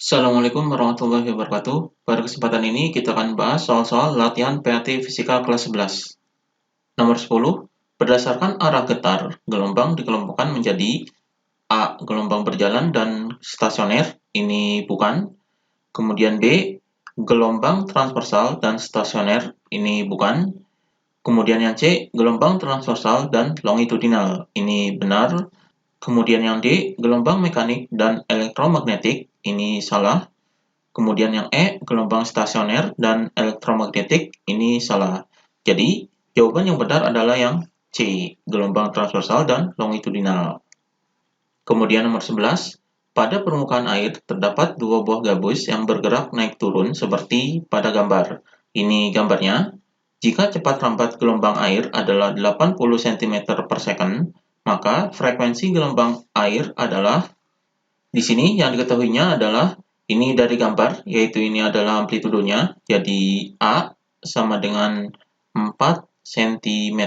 Assalamualaikum warahmatullahi wabarakatuh. Pada kesempatan ini kita akan bahas soal-soal latihan PAT Fisika kelas 11. Nomor 10. Berdasarkan arah getar, gelombang dikelompokkan menjadi A. Gelombang berjalan dan stasioner, ini bukan. Kemudian B. Gelombang transversal dan stasioner, ini bukan. Kemudian yang C. Gelombang transversal dan longitudinal, ini benar. Kemudian yang D. Gelombang mekanik dan elektromagnetik, ini salah. Kemudian yang E, gelombang stasioner dan elektromagnetik, ini salah. Jadi, jawaban yang benar adalah yang C, gelombang transversal dan longitudinal. Kemudian nomor 11, pada permukaan air terdapat dua buah gabus yang bergerak naik turun seperti pada gambar. Ini gambarnya. Jika cepat rambat gelombang air adalah 80 cm per second, maka frekuensi gelombang air adalah, di sini yang diketahuinya adalah ini dari gambar, yaitu ini adalah amplitudonya. Jadi A sama dengan 4 cm.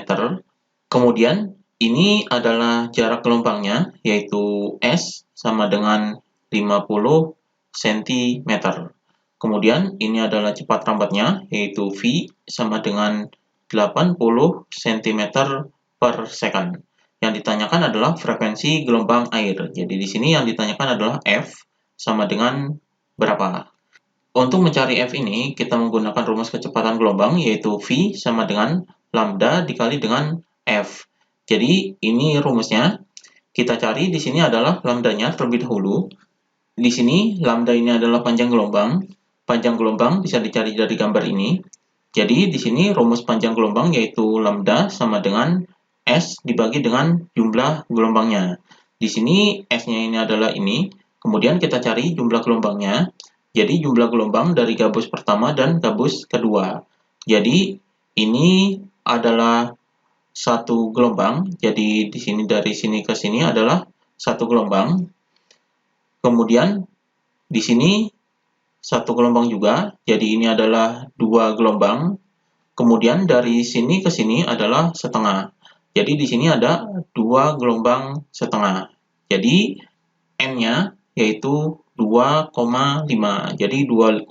Kemudian ini adalah jarak gelombangnya, yaitu S sama dengan 50 cm. Kemudian ini adalah cepat rambatnya, yaitu V sama dengan 80 cm per second. Yang ditanyakan adalah frekuensi gelombang air. Jadi di sini yang ditanyakan adalah F sama dengan berapa. Untuk mencari F ini, kita menggunakan rumus kecepatan gelombang, yaitu V sama dengan lambda dikali dengan F. Jadi ini rumusnya. Kita cari di sini adalah lambdanya terlebih dahulu. Di sini lambda ini adalah panjang gelombang. Panjang gelombang bisa dicari dari gambar ini. Jadi di sini rumus panjang gelombang yaitu lambda sama dengan S dibagi dengan jumlah gelombangnya. Di sini S-nya ini adalah ini. Kemudian kita cari jumlah gelombangnya. Jadi jumlah gelombang dari gabus pertama dan gabus kedua. Jadi ini adalah satu gelombang. Jadi di sini dari sini ke sini adalah satu gelombang. Kemudian di sini satu gelombang juga. Jadi ini adalah dua gelombang. Kemudian dari sini ke sini adalah setengah. Jadi di sini ada dua gelombang setengah. Jadi M-nya yaitu 2,5. Jadi 2,5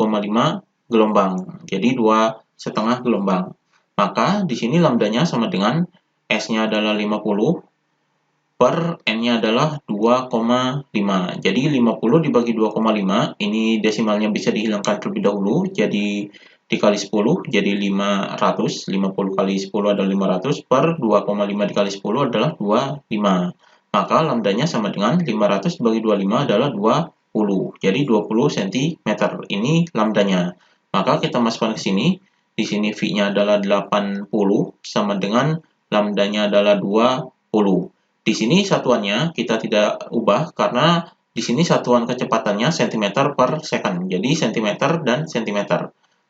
gelombang. Jadi 2,5 gelombang. Maka di sini lambdanya sama dengan S-nya adalah 50 per N-nya adalah 2,5. Jadi 50 dibagi 2,5, ini desimalnya bisa dihilangkan terlebih dahulu. Jadi dikali 10, jadi 500. 50 kali 10 adalah 500 per 2,5 dikali 10 adalah 25. Maka lambdanya sama dengan 500 dibagi 25 adalah 20. Jadi 20 cm. Ini lambdanya. Maka kita masukkan ke sini. Di sini V-nya adalah 80 sama dengan lambdanya adalah 20. Di sini satuannya kita tidak ubah karena di sini satuan kecepatannya cm per second. Jadi cm dan cm.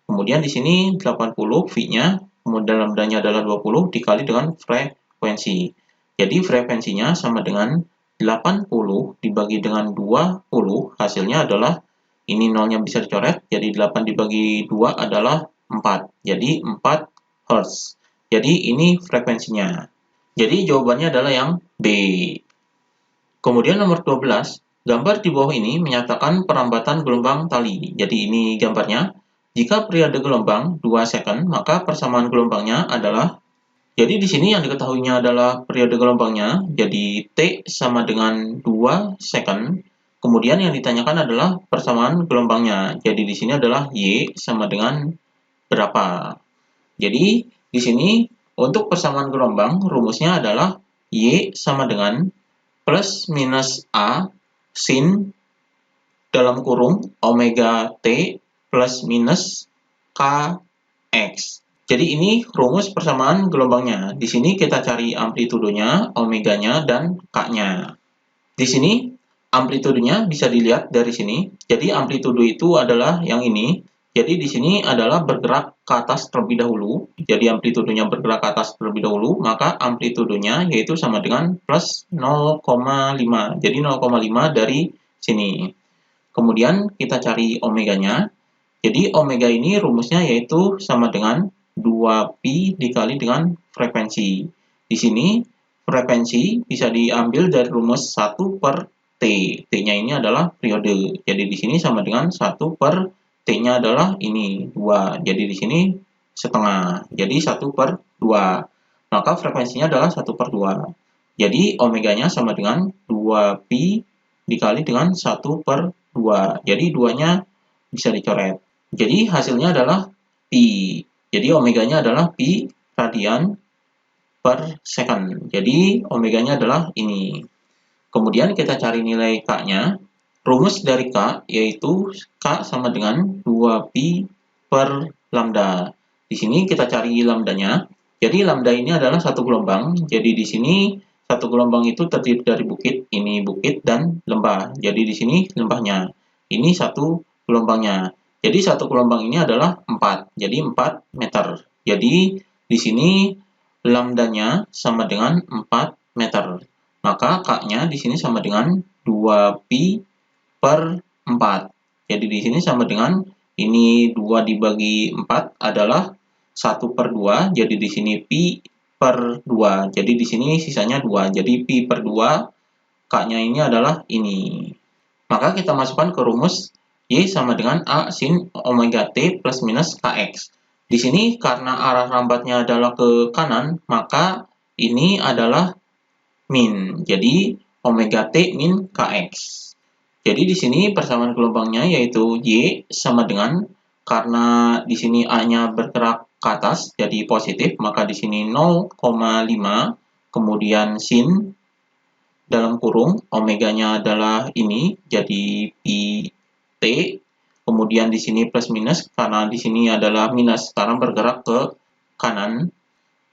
Kemudian di sini 80 V-nya, kemudian lambdanya adalah 20 dikali dengan frekuensi. Jadi frekuensinya sama dengan 80 dibagi dengan 20, hasilnya adalah, ini nolnya bisa dicoret, jadi 8 dibagi 2 adalah 4. Jadi 4 Hz. Jadi ini frekuensinya. Jadi jawabannya adalah yang B. Kemudian nomor 12, gambar di bawah ini menyatakan perambatan gelombang tali. Jadi ini gambarnya. Jika periode gelombang 2 second, maka persamaan gelombangnya adalah, jadi di sini yang diketahuinya adalah periode gelombangnya, jadi T sama dengan 2 second. Kemudian yang ditanyakan adalah persamaan gelombangnya. Jadi di sini adalah Y sama dengan berapa. Jadi di sini untuk persamaan gelombang rumusnya adalah Y sama dengan plus minus A sin dalam kurung omega T plus minus Kx. Jadi ini rumus persamaan gelombangnya. Di sini kita cari amplitudonya, omeganya, dan K-nya. Di sini amplitudonya bisa dilihat dari sini. Jadi amplitudo itu adalah yang ini. Jadi di sini adalah bergerak ke atas terlebih dahulu. Jadi amplitudonya bergerak ke atas terlebih dahulu, maka amplitudonya yaitu sama dengan plus 0,5. Jadi 0,5 dari sini. Kemudian kita cari omeganya. Jadi omega ini rumusnya yaitu sama dengan 2pi dikali dengan frekuensi. Di sini frekuensi bisa diambil dari rumus 1 per T. T-nya ini adalah periode. Jadi di sini sama dengan 1 per T-nya adalah ini 2. Jadi di sini setengah. Jadi 1 per 2. Maka frekuensinya adalah 1 per 2. Jadi omeganya sama dengan 2pi dikali dengan 1 per 2. Jadi 2-nya bisa dicoret. Jadi hasilnya adalah pi. Jadi omeganya adalah pi radian per second. Jadi omeganya adalah ini. Kemudian kita cari nilai K-nya. Rumus dari K yaitu K sama dengan 2pi per lambda. Di sini kita cari lambdanya. Jadi lambda ini adalah satu gelombang. Jadi di sini satu gelombang itu terdiri dari bukit, ini bukit dan lembah. Jadi di sini lembahnya. Ini satu gelombangnya. Jadi satu gelombang ini adalah 4. Jadi 4 meter. Jadi di sini lambdanya sama dengan 4 meter. Maka K-nya di sini sama dengan 2pi per 4. Jadi di sini sama dengan ini 2 dibagi 4 adalah 1 per 2. Jadi di sini pi per 2. Jadi di sini sisanya 2. Jadi pi per 2, K-nya ini adalah ini. Maka kita masukkan ke rumus Y sama dengan A sin omega T plus minus Kx. Di sini karena arah rambatnya adalah ke kanan, maka ini adalah min. Jadi omega T min Kx. Jadi di sini persamaan gelombangnya yaitu Y sama dengan, karena di sini A-nya bergerak ke atas jadi positif, maka di sini 0,5 kemudian sin dalam kurung omeganya adalah ini jadi pi T, kemudian di sini plus minus karena di sini adalah minus sekarang bergerak ke kanan.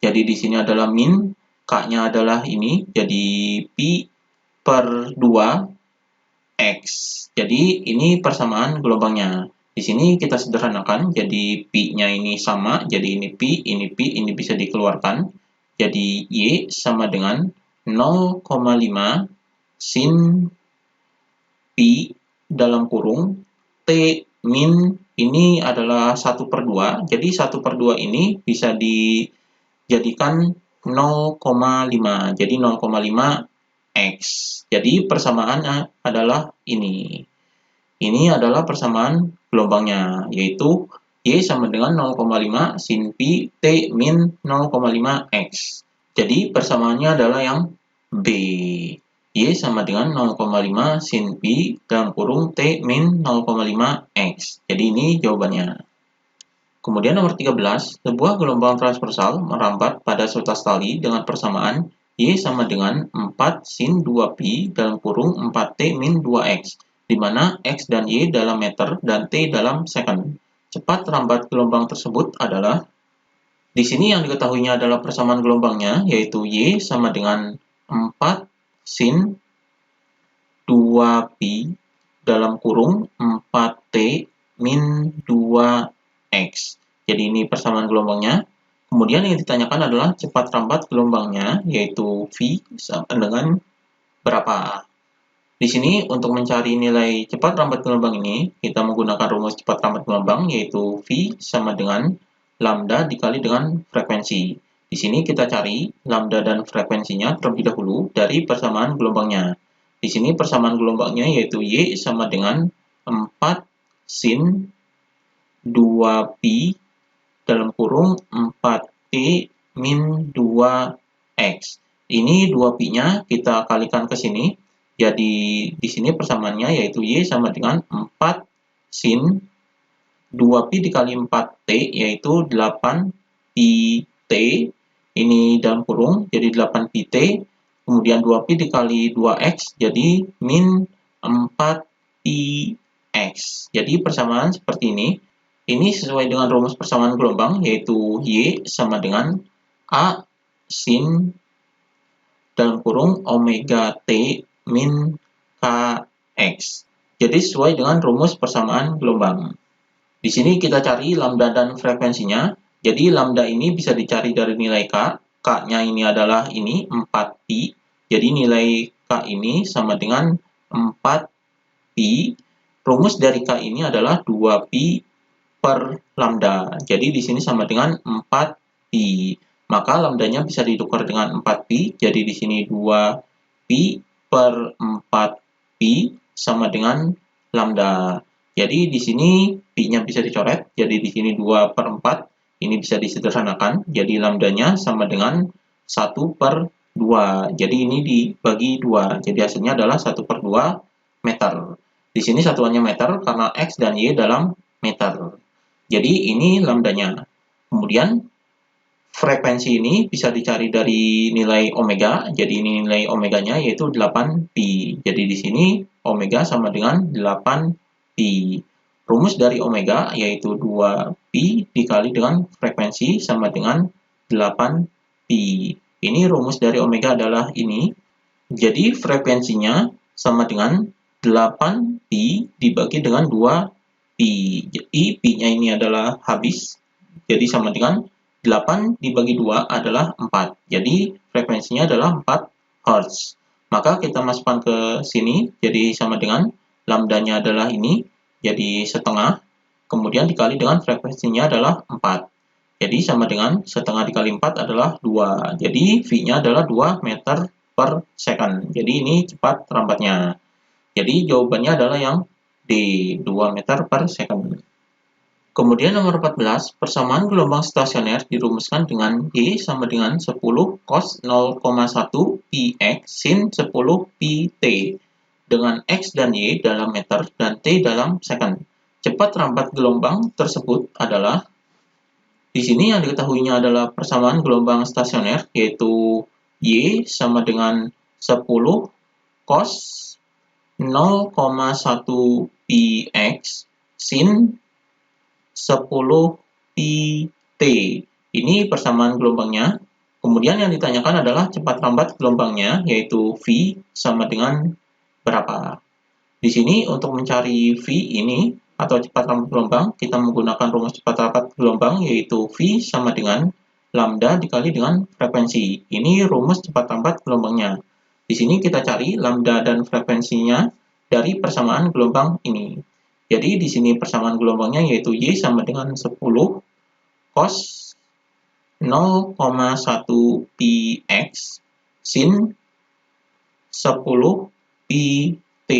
Jadi di sini adalah min, K-nya adalah ini, jadi pi per 2 X. Jadi ini persamaan gelombangnya. Di sini kita sederhanakan, jadi pi-nya ini sama, jadi ini pi, ini bisa dikeluarkan. Jadi Y sama dengan 0,5 sin pi dalam kurung T min ini adalah 1 per 2. Jadi 1 per 2 ini bisa dijadikan 0,5. Jadi 0,5 X. Jadi persamaannya adalah ini. Ini adalah persamaan gelombangnya, yaitu Y sama dengan 0,5 sin pi T min 0,5 X. Jadi persamaannya adalah yang B. Y sama dengan 0,5 sin pi dalam kurung T min 0,5 X. Jadi ini jawabannya. Kemudian nomor 13, sebuah gelombang transversal merambat pada seutas tali dengan persamaan Y sama dengan 4 sin 2pi dalam kurung 4T min 2X, di mana X dan Y dalam meter dan T dalam second. Cepat rambat gelombang tersebut adalah, di sini yang diketahuinya adalah persamaan gelombangnya, yaitu Y sama dengan 4 sin 2pi dalam kurung 4T min 2X. Jadi ini persamaan gelombangnya. Kemudian yang ditanyakan adalah cepat rambat gelombangnya, yaitu V sama dengan berapa. Di sini untuk mencari nilai cepat rambat gelombang ini, kita menggunakan rumus cepat rambat gelombang, yaitu V sama dengan lambda dikali dengan frekuensi. Di sini kita cari lambda dan frekuensinya terlebih dahulu dari persamaan gelombangnya. Di sini persamaan gelombangnya yaitu Y sama dengan 4 sin 2pi dalam kurung 4T min 2X. Ini 2pi-nya kita kalikan ke sini. Jadi di sini persamaannya yaitu Y sama dengan 4 sin 2pi dikali 4T yaitu 8pi T. Ini dalam kurung jadi 8pi T. Kemudian 2pi dikali 2X jadi min 4pi X. Jadi persamaan seperti ini. Ini sesuai dengan rumus persamaan gelombang, yaitu Y sama dengan A sin dalam kurung omega T min Kx. Jadi sesuai dengan rumus persamaan gelombang. Di sini kita cari lambda dan frekuensinya. Jadi lambda ini bisa dicari dari nilai K. K-nya ini adalah ini 4pi. Jadi nilai K ini sama dengan 4pi. Rumus dari K ini adalah 2pi per lambda. Jadi di sini sama dengan 4pi. Maka lambdanya bisa ditukar dengan 4pi. Jadi di sini 2pi per 4pi pi sama dengan lambda. Jadi di sini pi-nya bisa dicoret, jadi di sini 2/4, ini bisa disederhanakan, jadi lambdanya sama dengan 1/2. Jadi ini dibagi 2, jadi hasilnya adalah 1/2 meter. Di sini satuannya meter karena X dan Y dalam meter. Jadi ini lambdanya. Kemudian frekuensi ini bisa dicari dari nilai omega. Jadi ini nilai omeganya yaitu 8pi. Jadi di sini omega sama dengan 8pi. Rumus dari omega yaitu 2pi dikali dengan frekuensi sama dengan 8pi. Ini rumus dari omega adalah ini. Jadi frekuensinya sama dengan 8pi dibagi dengan 2pi. Jadi pi-nya ini adalah habis. Jadi sama dengan 8 dibagi 2 adalah 4. Jadi frekuensinya adalah 4 Hz. Maka kita masukkan ke sini. Jadi sama dengan lambdanya adalah ini. Jadi setengah. Kemudian dikali dengan frekuensinya adalah 4. Jadi sama dengan setengah dikali 4 adalah 2. Jadi V-nya adalah 2 meter per second. Jadi ini cepat lambatnya. Jadi jawabannya adalah yang D, 2 meter per second. Kemudian nomor 14, persamaan gelombang stasioner dirumuskan dengan Y sama dengan 10 cos 0,1 px sin 10 pt dengan X dan Y dalam meter dan T dalam second. Cepat lambat gelombang tersebut adalah, di sini yang diketahuinya adalah persamaan gelombang stasioner, yaitu Y sama dengan 10 cos 0,1 px sin 10 pt. Ini persamaan gelombangnya. Kemudian yang ditanyakan adalah cepat lambat gelombangnya, yaitu V sama dengan berapa. Di sini untuk mencari V ini atau cepat lambat gelombang, kita menggunakan rumus cepat lambat gelombang, yaitu V sama dengan lambda dikali dengan frekuensi. Ini rumus cepat lambat gelombangnya. Di sini kita cari lambda dan frekuensinya dari persamaan gelombang ini. Jadi di sini persamaan gelombangnya yaitu Y sama dengan 10 cos 0,1 px sin 10 pt.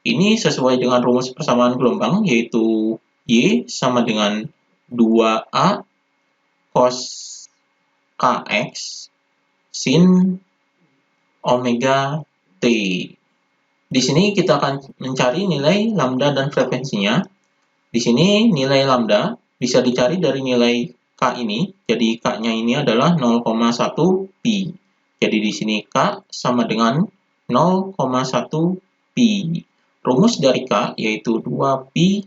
Ini sesuai dengan rumus persamaan gelombang, yaitu Y sama dengan 2A cos kx sin omega t. Di sini kita akan mencari nilai lambda dan frekuensinya. Di sini nilai lambda bisa dicari dari nilai K ini. Jadi K-nya ini adalah 0,1 pi. Jadi di sini K sama dengan 0,1 pi. Rumus dari K yaitu 2pi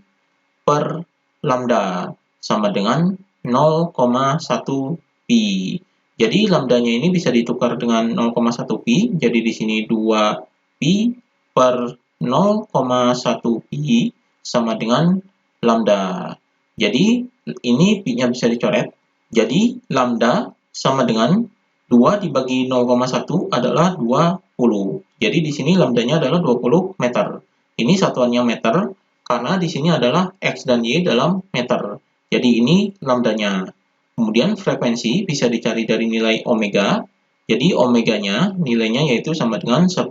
per lambda sama dengan 0,1 pi. Jadi lambdanya ini bisa ditukar dengan 0,1 pi. Jadi di sini 2pi per 0,1 pi sama dengan lambda. Jadi ini pi-nya bisa dicoret. Jadi lambda sama dengan 2 dibagi 0,1 adalah 20. Jadi di sini lambdanya adalah 20 meter. Ini satuannya meter karena di sini adalah X dan Y dalam meter. Jadi ini lambdanya. Kemudian frekuensi bisa dicari dari nilai omega. Jadi omeganya nilainya yaitu sama dengan 10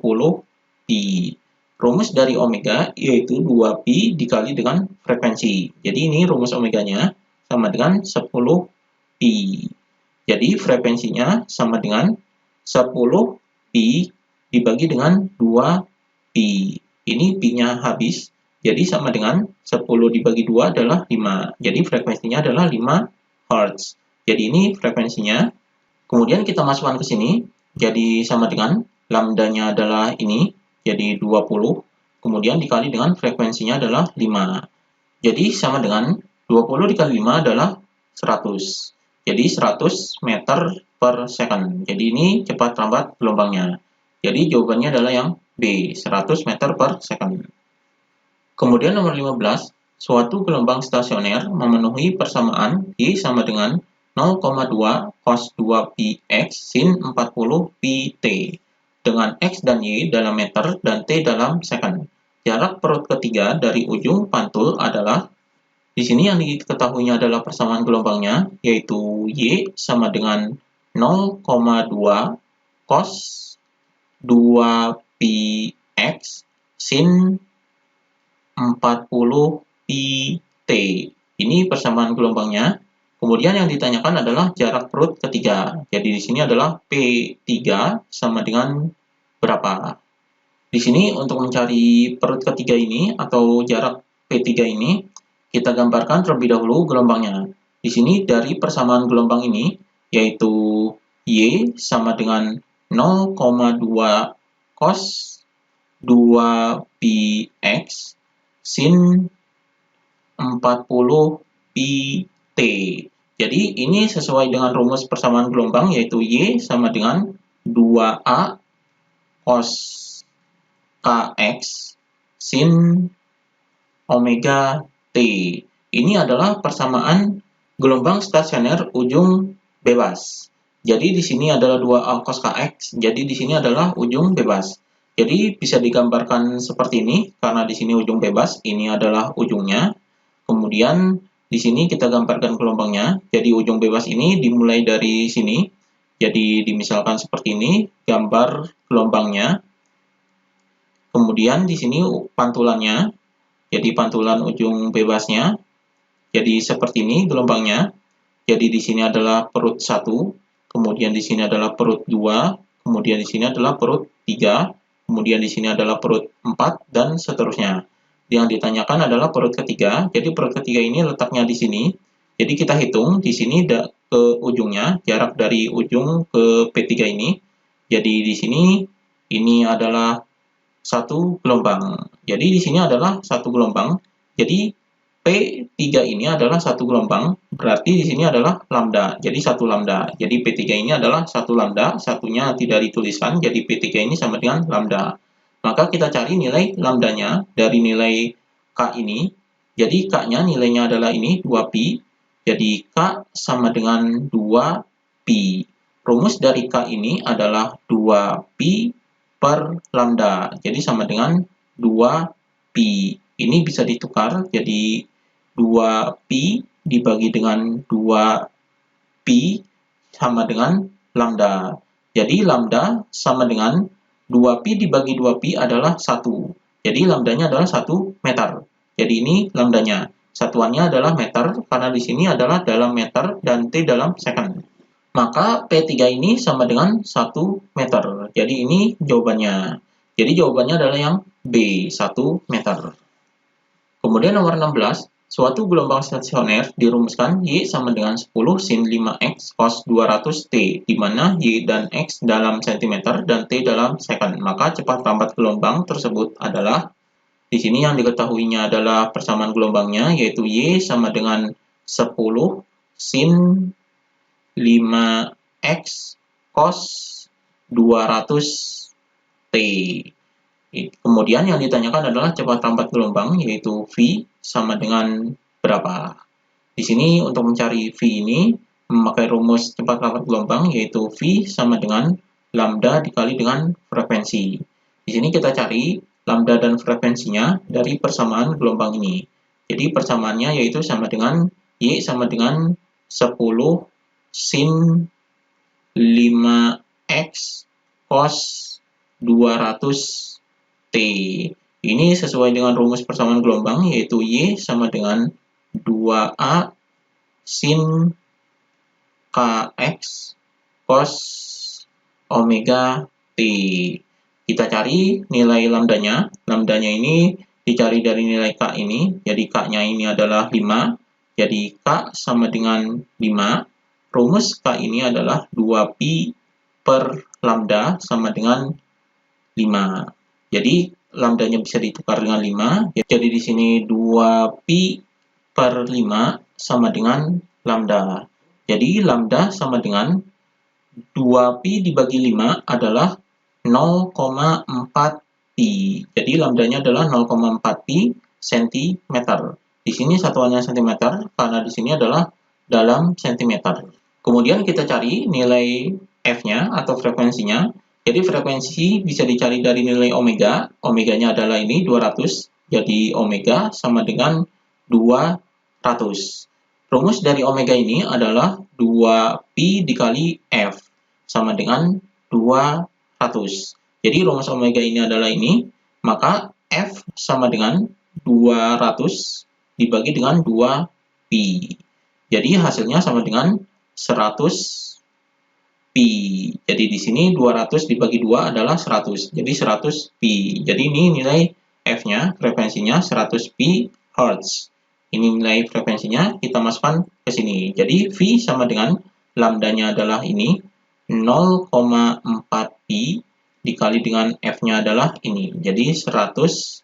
pi. Rumus dari omega yaitu 2pi dikali dengan frekuensi. Jadi ini rumus omeganya sama dengan 10 pi. Jadi frekuensinya sama dengan 10 pi dibagi dengan 2 pi. Ini pi-nya habis, jadi sama dengan 10 dibagi 2 adalah 5. Jadi frekuensinya adalah 5 Hz. Jadi ini frekuensinya. Kemudian kita masukkan ke sini, jadi sama dengan lambdanya adalah ini, jadi 20. Kemudian dikali dengan frekuensinya adalah 5. Jadi sama dengan 20 dikali 5 adalah 100. Jadi 100 meter per second. Jadi ini cepat lambat gelombangnya. Jadi jawabannya adalah yang B, 100 meter per second. Kemudian nomor 15, suatu gelombang stasioner memenuhi persamaan Y sama dengan 0,2 cos 2 px sin 40 pt dengan X dan Y dalam meter dan T dalam second. Jarak perut ketiga dari ujung pantul adalah, di sini yang diketahuinya adalah persamaan gelombangnya, yaitu Y sama dengan 0,2 cos 2px sin 40 pi T. Ini persamaan gelombangnya. Kemudian yang ditanyakan adalah jarak perut ketiga. Jadi di sini adalah P3 sama dengan berapa? Di sini untuk mencari perut ketiga ini atau jarak P3 ini, kita gambarkan terlebih dahulu gelombangnya. Di sini dari persamaan gelombang ini, yaitu Y sama dengan 0,2 cos 2 pi X sin 40 pi T. Jadi ini sesuai dengan rumus persamaan gelombang, yaitu Y sama dengan 2A cos Kx sin omega T. Ini adalah persamaan gelombang stasioner ujung bebas. Jadi di sini adalah 2A cos Kx, jadi di sini adalah ujung bebas. Jadi bisa digambarkan seperti ini, karena di sini ujung bebas, ini adalah ujungnya. Kemudian di sini kita gambarkan gelombangnya. Jadi ujung bebas ini dimulai dari sini. Jadi dimisalkan seperti ini, gambar gelombangnya. Kemudian di sini pantulannya. Jadi pantulan ujung bebasnya. Jadi seperti ini gelombangnya. Jadi di sini adalah perut 1, kemudian di sini adalah perut 2, kemudian di sini adalah perut 3, kemudian di sini adalah perut 4 dan seterusnya. Yang ditanyakan adalah perut ketiga. Jadi perut ketiga ini letaknya di sini. Jadi kita hitung di sini ke ujungnya, jarak dari ujung ke P3 ini. Jadi di sini ini adalah satu gelombang. Jadi di sini adalah satu gelombang. Jadi P3 ini adalah satu gelombang, berarti di sini adalah lambda. Jadi satu lambda. Jadi P3 ini adalah satu lambda, satunya tidak dituliskan, jadi P3 ini sama dengan lambda. Maka kita cari nilai lambdanya dari nilai K ini. Jadi K-nya nilainya adalah ini, 2pi. Jadi K sama dengan 2pi. Rumus dari K ini adalah 2pi per lambda. Jadi sama dengan 2pi. Ini bisa ditukar, jadi 2pi dibagi dengan 2pi sama dengan lambda. Jadi lambda sama dengan 2pi dibagi 2pi adalah 1. Jadi lambdanya adalah 1 meter. Jadi ini lambdanya. Satuannya adalah meter, karena di sini adalah dalam meter dan T dalam second. Maka P3 ini sama dengan 1 meter. Jadi ini jawabannya. Jadi jawabannya adalah yang B, 1 meter. Kemudian nomor 16, suatu gelombang stasioner dirumuskan Y sama dengan 10 sin 5X cos 200T, di mana Y dan X dalam cm dan T dalam second. Maka cepat lambat gelombang tersebut adalah, di sini yang diketahuinya adalah persamaan gelombangnya, yaitu Y sama dengan 10 sin 5X cos 200T. Kemudian yang ditanyakan adalah cepat lambat gelombang, yaitu V sama dengan berapa. Di sini untuk mencari V ini memakai rumus cepat lambat gelombang, yaitu V sama dengan lambda dikali dengan frekuensi. Di sini kita cari lambda dan frekuensinya dari persamaan gelombang ini. Jadi persamaannya yaitu sama dengan Y sama dengan 10 sin 5X cos 200 T. Ini sesuai dengan rumus persamaan gelombang, yaitu Y sama dengan 2A sin Kx cos omega T. Kita cari nilai lambdanya. Lambdanya ini dicari dari nilai K ini. Jadi K-nya ini adalah 5. Jadi K sama dengan 5. Rumus K ini adalah 2pi per lambda sama dengan 5. Jadi lambdanya bisa ditukar dengan 5. Jadi di sini 2pi per 5 sama dengan lambda. Jadi lambda sama dengan 2pi dibagi 5 adalah 0,4 pi. Jadi lambdanya adalah 0,4 pi cm. Di sini satuannya cm karena di sini adalah dalam cm. Kemudian kita cari nilai F-nya atau frekuensinya. Jadi frekuensi bisa dicari dari nilai omega. Omeganya adalah ini 200. Jadi omega sama dengan 200. Rumus dari omega ini adalah 2pi dikali F sama dengan 200. Jadi rumus omega ini adalah ini. Maka F sama dengan 200 dibagi dengan 2pi. Jadi hasilnya sama dengan 100 pi. Jadi di sini 200 dibagi 2 adalah 100. Jadi 100 pi. Jadi ini nilai F-nya, frekuensinya 100 pi Hz. Ini nilai frekuensinya, kita masukkan ke sini. Jadi V sama dengan lambdanya adalah ini, 0,4 pi dikali dengan F-nya adalah ini. Jadi 100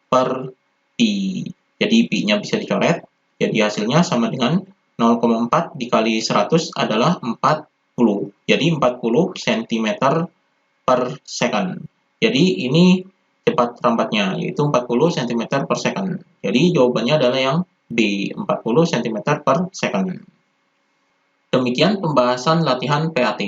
per pi. Jadi pi-nya bisa dicoret. Jadi hasilnya sama dengan 0,4 dikali 100 adalah 40. Jadi 40 cm per second. Jadi ini cepat rambatnya, yaitu 40 cm per second. Jadi jawabannya adalah yang B, 40 cm per second. Demikian pembahasan latihan PAT.